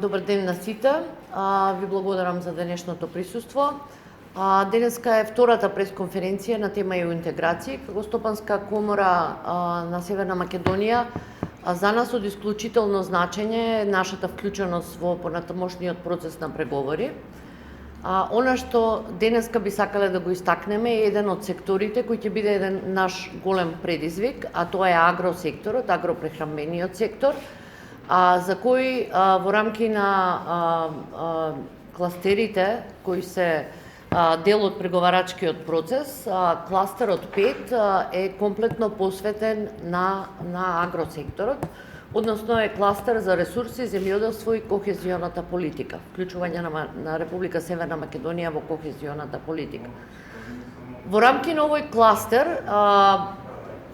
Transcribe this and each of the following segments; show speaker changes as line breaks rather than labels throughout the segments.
Добар ден на сите. Ви благодарам за денешното присуство. Денеска е втората пресконференција на тема ЕУ интеграција како Стопанска комора на Северна Македонија. За нас од исклучително значење е нашата вклученост во понатамошниот процес на преговори. Она што денеска би сакале да го истакнеме е еден од секторите кој ќе биде еден наш голем предизвик, а тоа е агросекторот, агропрехранбениот сектор, за кој во рамки на кластерите кои се дел од преговарачкиот процес, кластерот 5 е комплетно посветен на агросекторот, односно е кластер за ресурси, земјоделство и кохезионата политика, вклучување на Република Северна Македонија во кохезионата политика. Во рамки на овој кластер,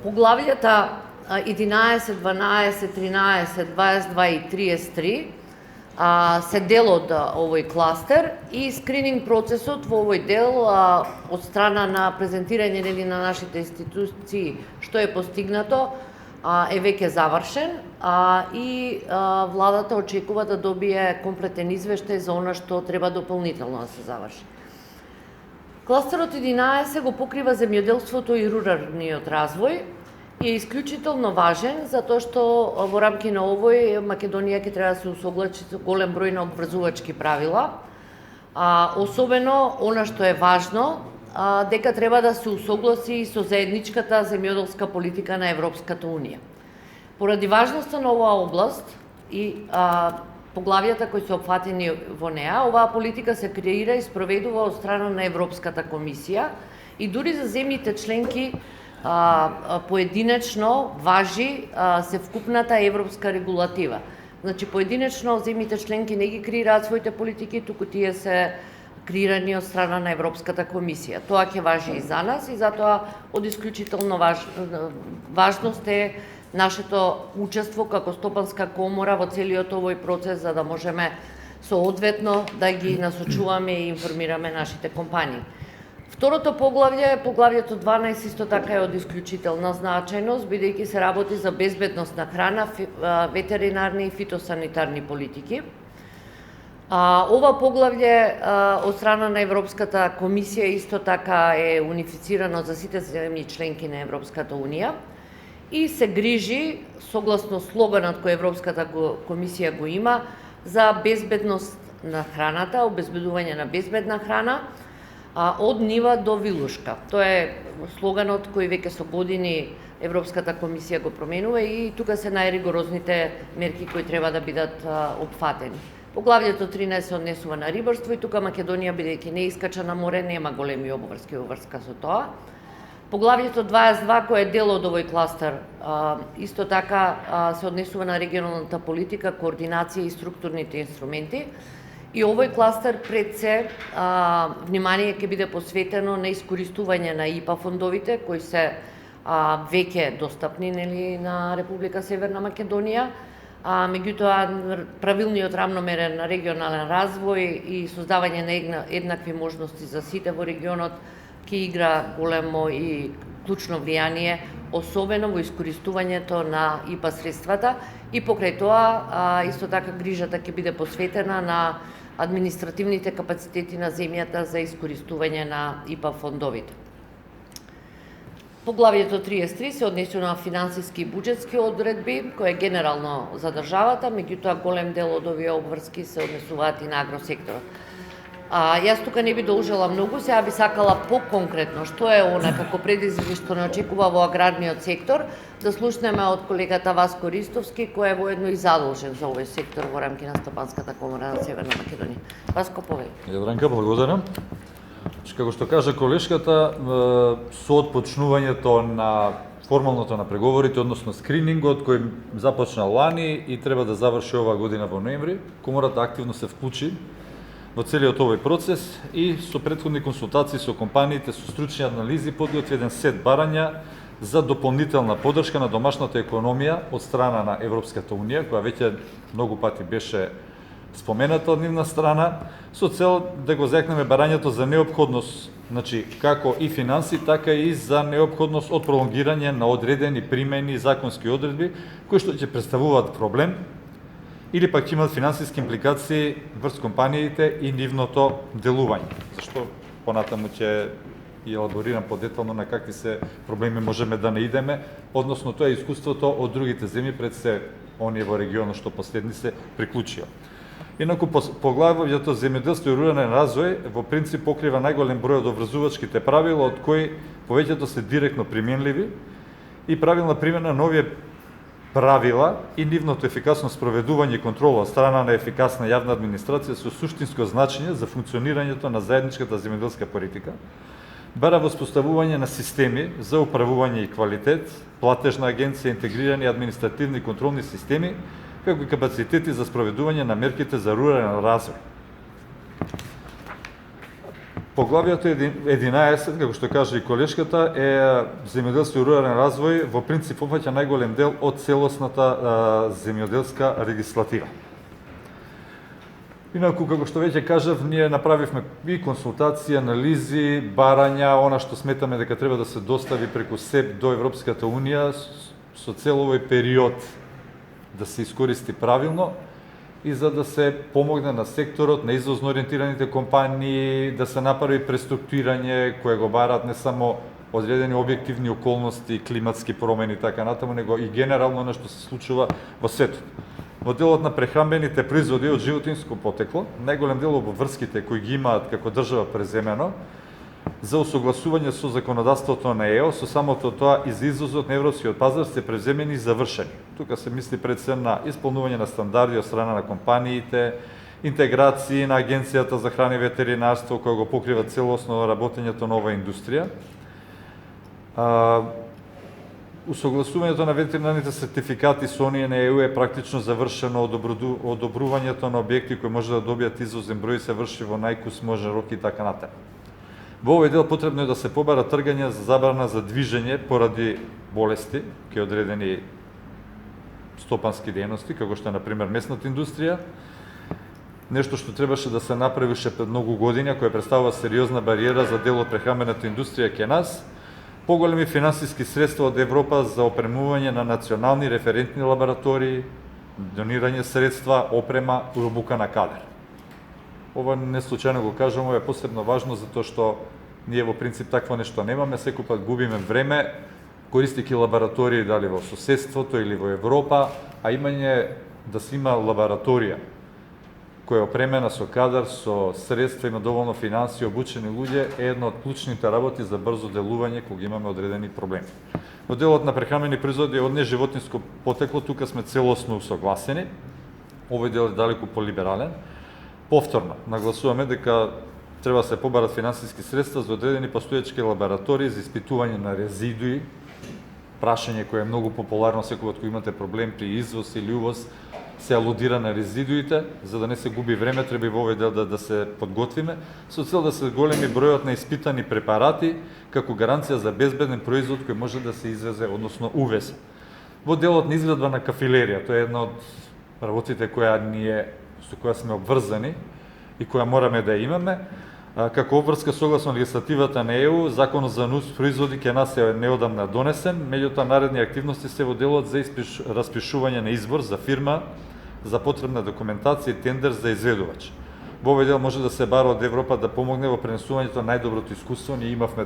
поглавјата 11, 12, 13, 22 и 33 се дел од овој кластер и скрининг процесот во овој дел од страна на презентирање на нашите институции што е постигнато е веќе завршен и владата очекува да добие комплетен извештај за она што треба дополнително да се заврши. Кластерот 11 го покрива земјоделството и руралниот развој и е исклучително важен затоа што во рамки на овој Македонија ќе треба да се усогласи со голем број на обврзувачки правила, особено она што е важно, дека треба да се усогласи со заедничката земјоделска политика на Европската Унија. Поради важноста на оваа област и поглавјата кои се опфатени во неа, оваа политика се креира и спроведува од страна на Европската комисија и дури за земјите членки поединечно важи севкупната европска регулатива. Значи, поединечно земјите членки не ги креираат своите политики, туку тие се креирани од страна на Европската комисија. Тоа ќе важи и за нас и затоа од исклучително важност е нашето учество како Стопанска комора во целиот овој процес, за да можеме соодветно да ги насочуваме и информираме нашите компании. Второто поглавје, поглавјето 12, исто така е од исклучителна значајност, бидејќи се работи за безбедност на храна, ветеринарни и фитосанитарни политики. Ова поглавје од страна на Европската комисија исто така е унифицирано за сите земји членки на Европската Унија и се грижи, согласно слоганот кој Европската комисија го има, за безбедност на храната, обезбедување на безбедна храна, од нива до вилушка. Тоа е слоганот кој веќе со години Европската комисија го променува и тука се најригорозните мерки кои треба да бидат опфатени. Поглавјето 13 се однесува на рибарство и тука Македонија, бидејќи не искача на море, нема големи обврски во врска со тоа. Поглавјето 22, кој е дел од овој кластер, исто така се однесува на регионалната политика, координација и структурните инструменти. И овој кластер пред се внимание ќе биде посветено на искористување на ИПА фондовите кои се веќе достапни на Република Северна Македонија, меѓутоа правилниот рамномерен регионален развој и создавање на еднакви можности за сите во регионот ќе игра големо и клучно влијание, особено во искористувањето на ИПА средствата и покрај тоа исто така грижата ќе биде посветена на административните капацитети на земјата за искористување на ИПА фондовите. Поглавјето 33 се однесува на финансиски и буџетски одредби, кои е генерално за државата, меѓутоа голем дел од овие обврски се однесуваат и на агросекторот. Јас тука не би должела многу, сега би сакала поконкретно што е она како предизвик што не очекува во аграрниот сектор, да слушнеме од колегата Васко Ристовски, кој е воедно и задолжен за овој сектор во рамки на Стопанската комора на Северна Македонија. Васко, повели.
Јадранка, благодарам. Како што кажа колешката, со отпочнувањето на формалното на преговорите, односно скринингот кој започна лани и треба да заврши оваа година во ноември, комората активно се вклучи во целиот овој процес и со претходни консултации со компаниите, со стручни анализи подготви еден сет барања за дополнителна поддршка на домашната економија од страна на Европската Унија, која веќе многу пати беше спомената од нивна страна, со цел да го зекнеме барањето за неопходност, значи како и финанси, така и за неопходност од пролонгирање на одредени примени законски одредби кои што ќе представуваат проблем или пак ќе имаат финансиски импликации врз компаниите и нивното делување. Зашто понатаму ќе и елаборирам подетално на какви се проблеми можеме да не идеме, односно тоа е искуството од другите земји пред се оние во регионот што последни се приклучија. Инаку поглавјето земјоделство и рурален развој во принцип покрива најголем број од обврзувачките правила, од кои повеќето се директно применливи и правилна примена на овие правила и нивното ефикасно спроведување и контрола од страна на ефикасна јавна администрација со суштинско значење за функционирањето на заедничката земјоделска политика, бара воспоставување на системи за управување и квалитет, платежна агенција, интегрирани административни и контролни системи, како и капацитети за спроведување на мерките за рурален развој. Поглавието 11, како што кажа и колешката, е земјоделство и рурален развој, во принцип опфаќа најголем дел од целосната земјоделска легислатива. Инаку, како што веќе кажав, ние направивме и консултации, анализи, барања, она што сметаме дека треба да се достави преку СЕП до Европската Унија, со цел овој период да се искористи правилно и за да се помогне на секторот, на извозно ориентираните компании, да се направи преструктурирање кое го бараат не само одредени објективни околности, климатски промени и така натаму, него и генерално она што се случува во светот. Во делот на прехранбените производи од животинско потекло, најголем дел од врските кои ги имаат како држава преземено за усогласување со законодавството на ЕО, со самото тоа и за извозот на европскиот пазар се преземени и завршени. Тука се мисли пред се на исполнување на стандарди од страна на компаниите, интеграции на Агенцијата за храна и ветеринарство која го покрива целосно работењето на оваа индустрија. Усогласувањето на ветеринарните сертификати со оние на ЕУ е практично завршено, одобрувањето на објекти кои може да добијат извозен број се врши во најкус можен рок и така натаму. Во овој дел потребно е да се побара тргање за забрана за движење поради болести, кои одредени стопански дејности, како што е например месната индустрија, нешто што требаше да се направише пред многу години, која представува сериозна бариера за дел од прехранбената индустрија кај нас, поголеми финансиски средства од Европа за опремување на национални референтни лаборатории, донирање средства, опрема и обука на кадар. Ова не случајно го кажам, ова е посебно важно затоа што ние во принцип такво нешто немаме, секој пат губиме време користејќи лаборатории дали во соседството или во Европа, а имање да се има лабораторија која е опремена со кадар, со средства, има доволно финанси, обучени луѓе, е една од клучните работи за брзо делување кога имаме одредени проблеми. Во делот на прехранбени производи од неживотинско потекло, тука сме целосно усогласени. Овој дел е далеку полиберален. Повторно, нагласуваме дека треба да се побарат финансиски средства за одредени постоечки лаборатории за испитување на резидуи, прашање кое е многу популарно секогаш кога имате проблем при извоз или увоз, се алудира на резидуите, за да не се губи време, треба и во овој дел да се подготвиме, со цел да се големи бројот на испитани препарати, како гаранција за безбеден производ кој може да се извезе, односно увезе. Во делот на изградба на кафилерија, тоа е една од работите со која сме обврзани и која мораме да имаме, како обврска согласно легислативата на ЕУ, законот за нус производи кај нас е неодамна донесен, меѓутоа наредни активности се во делот за распишување на избор за фирма, за потребна документација и тендер за изведувач. Во овој дел може да се бара од Европа да помогне во пренесувањето на најдоброто искуство. Ние имавме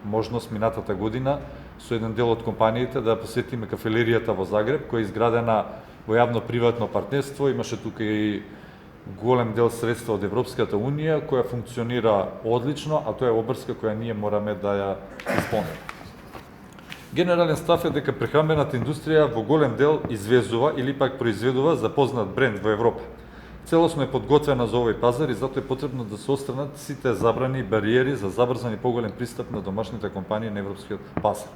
можност минатата година со еден дел од компаниите да посетиме кафелеријата во Загреб, која е изградена во јавно-приватно партнерство, имаше тука и голем дел средства од Европската Унија, која функционира одлично, а тоа е обврска која ние мораме да ја исполниме. Генерален став е дека прехранбената индустрија во голем дел извезува или пак произведува за познат бренд во Европа. Целосно е подготвена за овој пазар и затоа е потребно да се отстранат сите забрани и бариери за забрзан и поголем пристап на домашните компании на европскиот пазар.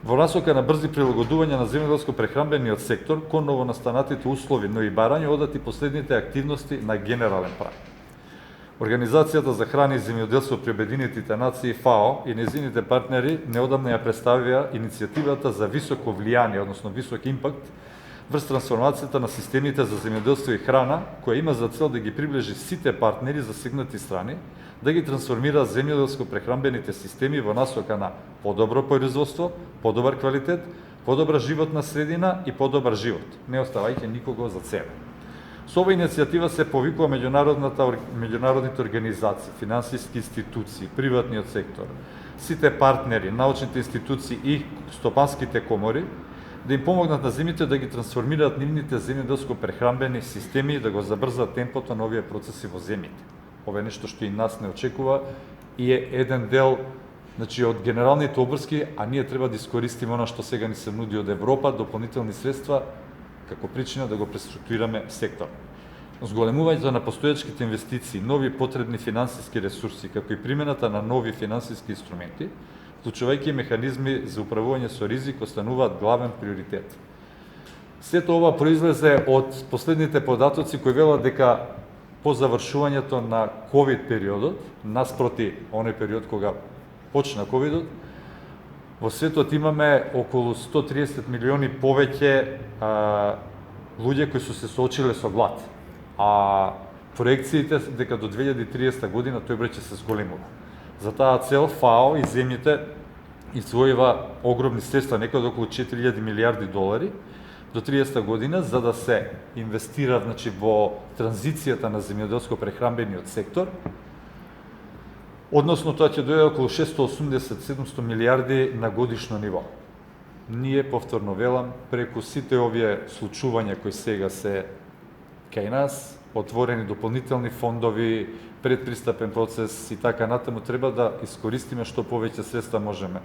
Во насока на брзи прилагодување на земјоделско-прехранбениот сектор кон новонастанатите услови, но и барање одат и последните активности на генерален план. Организацијата за храна и земјоделство при Обединетите нации ФАО и незините партнери неодамна ја представија иницијативата за високо влијание, односно висок импакт, врз трансформацијата на системите за земјоделство и храна, која има за цел да ги приближи сите партнери засегнати страни, да ги трансформира земјоделско-прехранбените системи во насока на подобро производство, подобар квалитет, подобра животна средина и подобар живот, не оставајќи никого за себе. Со оваа иницијатива се повикува меѓународните организации, финансиски институции, приватниот сектор, сите партнери, научните институции и стопанските комори да им помогнат на земјите да ги трансформираат нивните земјоделско-прехранбени системи и да го забрзаат темпото на овие процеси во земјите. Ова е нешто што и нас не очекува и е еден дел од генералните обврски, а ние треба да искористиме она што сега ни се нуди од Европа, дополнителни средства, како причина да го преструктурираме сектор. Зголемувањето на постојачките инвестиции, нови потребни финансиски ресурси, како и примената на нови финансиски инструменти, вклучувајќи механизми за управување со ризик, остануваат главен приоритет. Сето ова произлезе од последните податоци кои велат дека по завршувањето на ковид периодот, наспроти оној период кога почна ковидот, во светот имаме околу 130 милиони повеќе луѓе кои се соочиле со глад. А проекциите дека до 2030 година тој број ќе се зголемува. За таа цел ФАО и земјите издвојува огромни средства, некои околу 4000 милиарди долари до 30 година за да се инвестира во транзицијата на земјоделско-прехранбениот сектор. Односно тоа ќе дојде околу 680-700 милиарди на годишно ниво. Ние, повторно велам, преку сите овие случувања кои сега се кај нас, отворени дополнителни фондови, предпристапен процес и така натаму, треба да искористиме што повеќе средства можеме.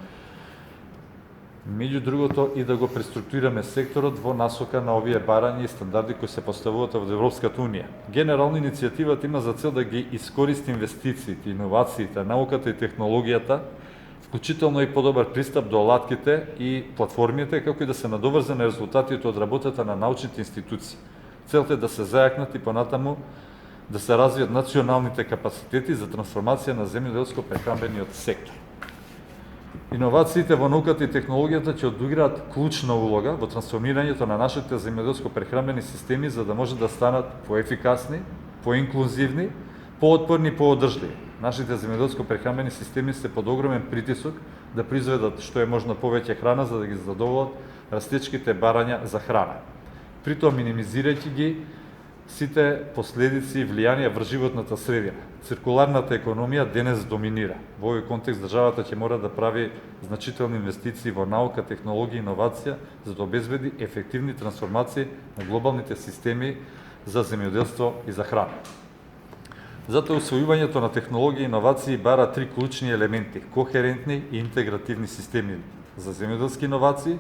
Меѓу другото и да го преструктурираме секторот во насока на овие барања и стандарди кои се поставуваат во Европската унија. Генерално иницијативата има за цел да ги искористи инвестициите, иновациите, науката и технологијата, вклучително и подобар пристап до алатките и платформите, како и да се надоврзе на резултатите од работата на научните институции. Целта е да се зајакнат и понатаму да се развијат националните капацитети за трансформација на земјоделско-прехранбениот сектор. Иновациите во науката и технологијата ќе одиграат клучна улога во трансформирањето на нашите земјоделско-прехранбени системи за да може да станат поефикасни, поинклузивни, поотпорни и поодржливи. Нашите земјоделско-прехранбени системи се под огромен притисок да произведат што е можно повеќе храна за да ги задоволат растечките барања за храна. Притоа минимизирајќи ги сите последици и влијанија врз животната средина. Циркуларната економија денес доминира. Во овој контекст државата ќе мора да прави значителни инвестиции во наука, технологија и иновација за да обезбеди ефективни трансформации на глобалните системи за земјоделство и за храна. Затоа усвојувањето на технологија и иновации бара три клучни елементи: кохерентни и интегративни системи за земјоделски иновации,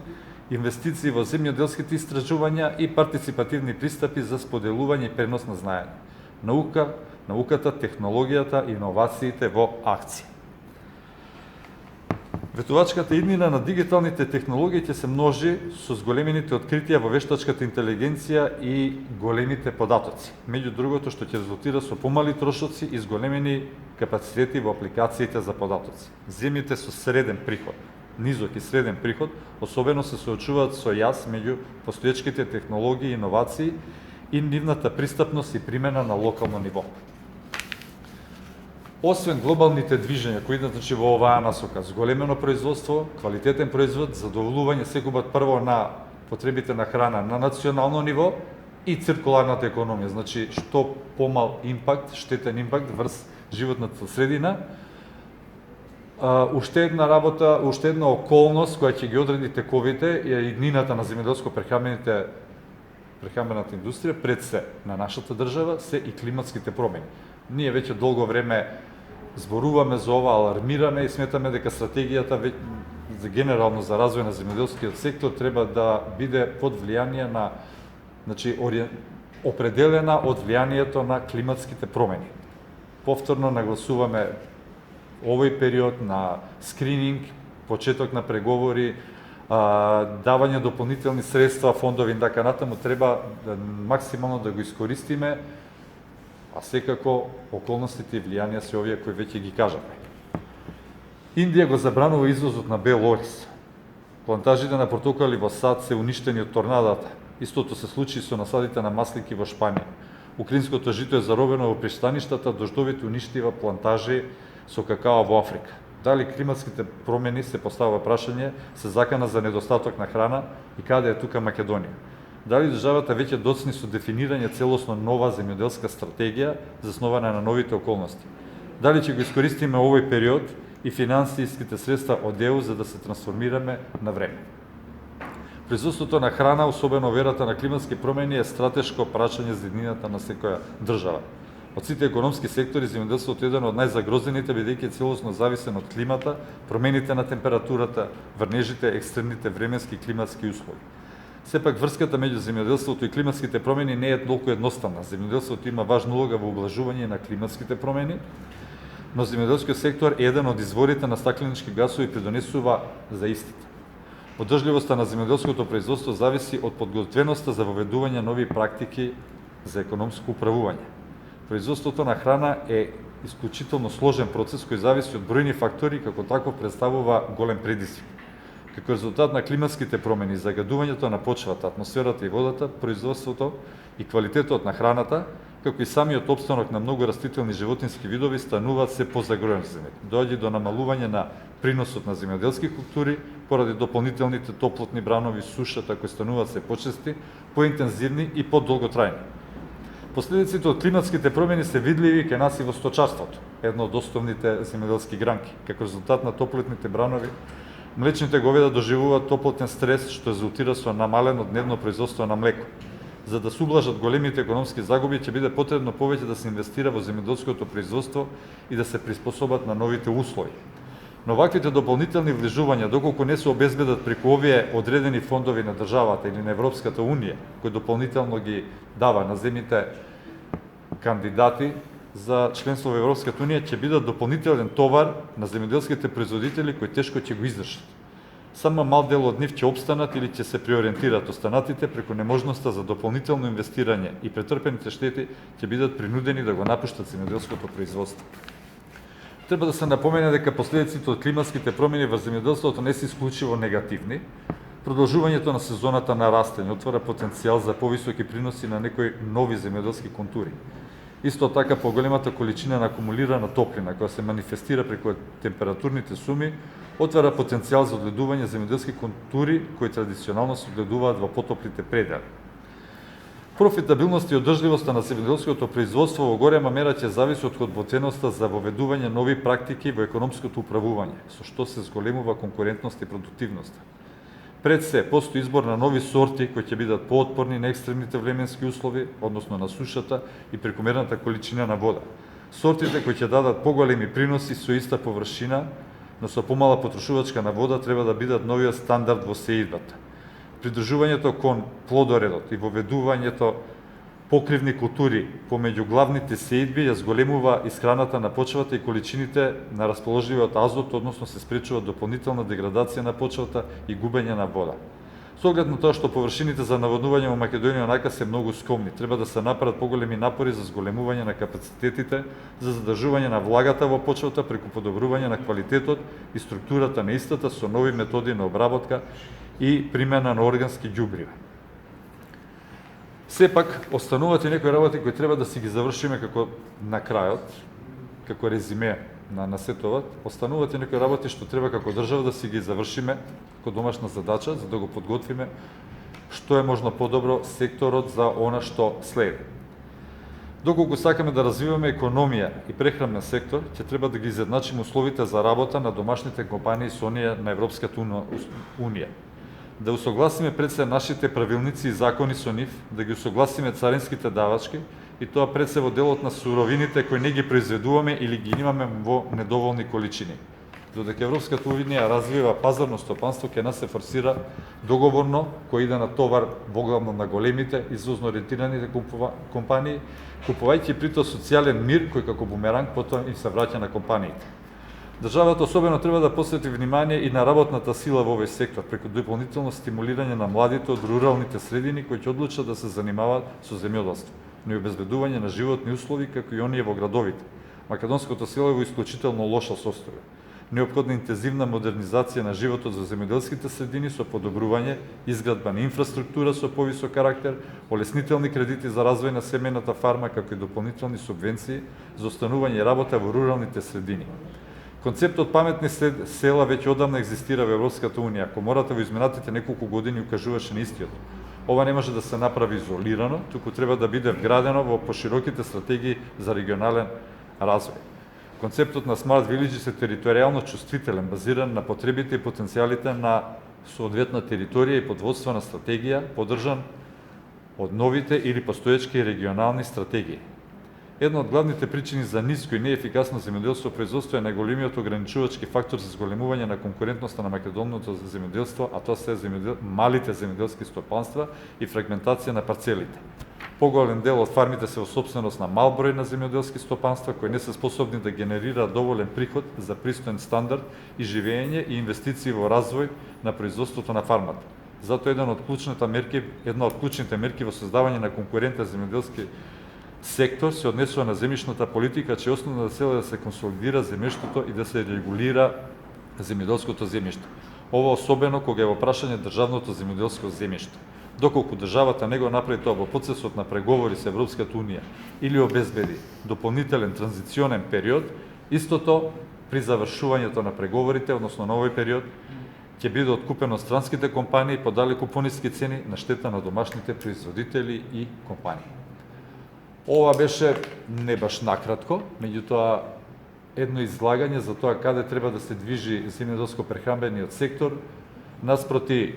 инвестиции во земјоделските истражувања и партиципативни пристапи за споделување и пренос на знаење. Науката, технологијата и иновациите во акција. Ветувачката иднина на дигиталните технологии ќе се множи со зголемените откритија во вештачката интелигенција и големите податоци. Меѓу другото што ќе резултира со помали трошоци и зголемени капацитети во апликациите за податоци. Земјите со среден приход, низок и среден приход, особено се соочуваат со јас меѓу постоечките технологии и иновации и нивната пристапност и примена на локално ниво. Освен глобалните движења кои идат во оваа насока, зголемено производство, квалитетен производ, задоволување секогаш прво на потребите на храна на национално ниво и циркуларната економија, што помал импакт, штетен импакт врз животната средина. Уште една работа, уште една околност која ќе ги одреди тековите е иднината на земјоделско-прехранбената индустрија пред се на нашата држава се и климатските промени. Ние веќе долго време зборуваме за ова, алармираме и сметаме дека стратегијата генерално за развој на земјоделскиот сектор треба да биде под влијание на, определена од влијанието на климатските промени. Повторно нагласуваме овој период на скрининг, почеток на преговори, давање дополнителни средства, фондови и така натаму, треба максимално да го искористиме, а секако околностите и влијанија се овие кои веќе ги кажаме. Индија го забранува извозот на бел ориз. Плантажите на портокали во САД се уништени од торнадата. Истото се случи со насадите на маслинки во Шпанија. Украинското жито е заробено во пристаништата, дождовите уништива плантажи со какао во Африка. Дали климатските промени, се поставува прашање, се закана за недостаток на храна и каде е тука Македонија? Дали државата веќе доцни со дефинирање целосно нова земјоделска стратегија заснована на новите околности? Дали ќе го искористиме овој период и финансиските средства од ЕУ за да се трансформираме на време? Производството на храна, особено во ерата на климатски промени, е стратешко прашање за еднината на секоја држава. Од сите економски сектори, земјоделството е еден од најзагрозените, бидејќи е целосно зависен од климата, промените на температурата, врнежите, екстремните временски и климатски услови. Сепак врската меѓу земјоделството и климатските промени не е толку едноставна. Земјоделството има важна улога во облажување на климатските промени, но земјоделскиот сектор е еден од изворите на стакленички гасови и придонесува за истите. Одржливоста на земјоделското производство зависи од подготвеноста за воведување нови практики за економско управување. Производството на храна е исклучително сложен процес кој зависи од бројни фактори, како таков представува голем предизвик. Како резултат на климатските промени, загадувањето на почвата, атмосферата и водата, производството и квалитетот на храната, како и самиот опстанок на многу растителни и животински видови стануваат се позагрозени. Доаѓа до намалување на приносот на земјоделски култури поради дополнителните топлотни бранови, сушата кои стануваат се почести, поинтензивни и подолготрајни. Последиците од климатските промени се видливи кај нас и во сточарството, едно од основните земјоделски гранки. Како резултат на топлотните бранови, млечните говеда доживуваат топлотен стрес, што резултира со намалено дневно производство на млеко. За да се ублажат големите економски загуби, ќе биде потребно повеќе да се инвестира во земјоделското производство и да се приспособат на новите услови. Но ваквите дополнителни влежувања, доколку не се обезбедат преку овие одредени фондови на државата или на Европската Унија, кој дополнително ги дава на земјите кандидати за членство во Европската Унија, ќе бидат дополнителен товар на земјоделските производители кои тешко ќе го издржат. Само мал дел од нив ќе обстанат или ќе се приориентират, останатите преку неможноста за дополнително инвестирање и претрпените штети ќе бидат принудени да го напуштат земјоделското производство. Треба да се напомене дека последиците од климатските промени во земјоделството не се исклучиво негативни. Продолжувањето на сезоната на растење отвара потенцијал за повисоки приноси на некои нови земјоделски култури. Исто така, поголемата количина на акумулирана топлина, која се манифестира преку температурните суми, отвара потенцијал за одгледување земјоделски култури кои традиционално се одгледуваат во потоплите предели. Профитабилност и одржливоста на земјоделското производство во голема мера ќе зависи од подготвеноста за воведување нови практики во економското управување, со што се зголемува конкурентност и продуктивност. Пред се, постои избор на нови сорти кои ќе бидат поотпорни на екстремните временски услови, односно на сушата и прекомерната количина на вода. Сортите кои ќе дадат поголеми приноси со иста површина, но со помала потрошувачка на вода, треба да бидат новиот стандард во сеидбата. Придржувањето кон плодоредот и воведувањето покривни култури помеѓу главните сеидби ја зголемува исхраната на почвата и количините на расположливиот азот, односно се спречува дополнителна деградација на почвата и губење на вода. Со оглед на тоа што површините за наводнување во Македонија онака се многу скромни, треба да се направат поголеми напори за зголемување на капацитетите за задржување на влагата во почвата преку подобрување на квалитетот и структурата на истата со нови методи на обработка и примена на органски ѓубрива. Сепак, остануваат и некои работи кои треба да си ги завршиме како на крајот, како резиме на сетоват, остануваат и некои работи што треба како држава да си ги завршиме како домашна задача, за да го подготвиме што е можно подобро секторот за она што следи. Доколку сакаме да развиваме економија и прехранен сектор, ќе треба да ги изедначиме условите за работа на домашните компании со оние на Европската Унија. Да усогласиме пред се нашите правилници и закони со нив, да ги усогласиме царинските давачки и тоа пред се во делот на суровините кои не ги произведуваме или ги имаме во недоволни количини. Додека Европската Унија развива пазарно стопанство, ќе нас се форсира договорно кој иде на товар воглавно на големите извозно ориентираните компании, купувајќи при тоа социјален мир кој како бумеранг потоа им се враќа на компаниите. Државата особено треба да посвети внимание и на работната сила во овој сектор, преку дополнително стимулирање на младите од руралните средини кои ќе одлучат да се занимаваат со земјоделство, но и обезбедување на животни услови како и оние во градовите. Македонското село е во исклучително лоша состојба. Неопходна интензивна модернизација на животот за земјоделските средини со подобрување, изградба на инфраструктура со повисок карактер, олеснителни кредити за развој на семејната фарма, како и дополнителни субвенции за останување и работа во руралните средини. Концептот паметни села веќе одамна екзистира во Европската унија. Комората во изминатите неколку години укажуваше на истиот. Ова не може да се направи изолирано, туку треба да биде вградено во пошироките стратегии за регионален развој. Концептот на Smart Villages е територијално чувствителен, базиран на потребите и потенцијалите на соодветна територија и под водство на стратегија, поддржан од новите или постоечки регионални стратегии. Една од главните причини за ниско и неефикасно земјоделство производство е најголемиот ограничувачки фактор за зголемување на конкурентноста на македонското земјоделство, а тоа се малите земјоделски стопанства и фрагментација на парцелите. Поголем дел од фармите се во собственост на мал број на земјоделски стопанства кои не се способни да генерираат доволен приход за пристоен стандард и живење и инвестиции во развој на производството на фармата. Затоа една од клучните мерки во создавање на конкурентен земјоделски сектор се однесува на земјишната политика, чија основна цел е да се консолидира земјиштето и да се регулира земјоделското земјиште. Ова особено кога е во прашање државното земјоделско земјиште. Доколку државата не го направи тоа во процесот на преговори со Европската унија или обезбеди дополнителен транзиционен период, истото при завршувањето на преговорите, односно на овој период, ќе биде откупено од странските компании по далеку пониски цени на штета на домашните производители и компании. Ова беше не баш накратко, меѓутоа едно излагање за тоа каде треба да се движи земјоделско-прехранбениот сектор наспроти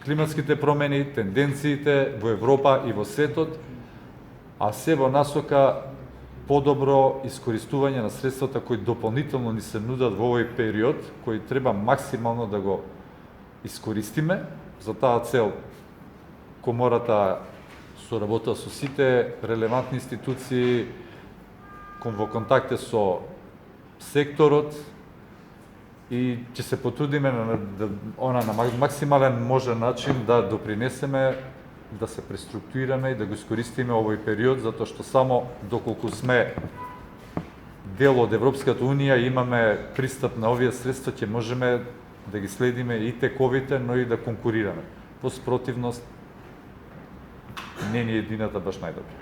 климатските промени, тенденциите во Европа и во светот, а се во насока подобро искористување на средствата кои дополнително ни се нудат во овој период, кои треба максимално да го искористиме. За таа цел Комората соработува со сите релевантни институции, во контакте со секторот и ќе се потрудиме на максимален можен начин да допринесеме, да се преструктурираме и да го искористиме овој период, затоа што само доколку сме дел од Европската унија и имаме пристап на овие средства, ќе можеме да ги следиме и тековите, но и да конкурираме. Во спротивност, не ни е едината баш најдобра.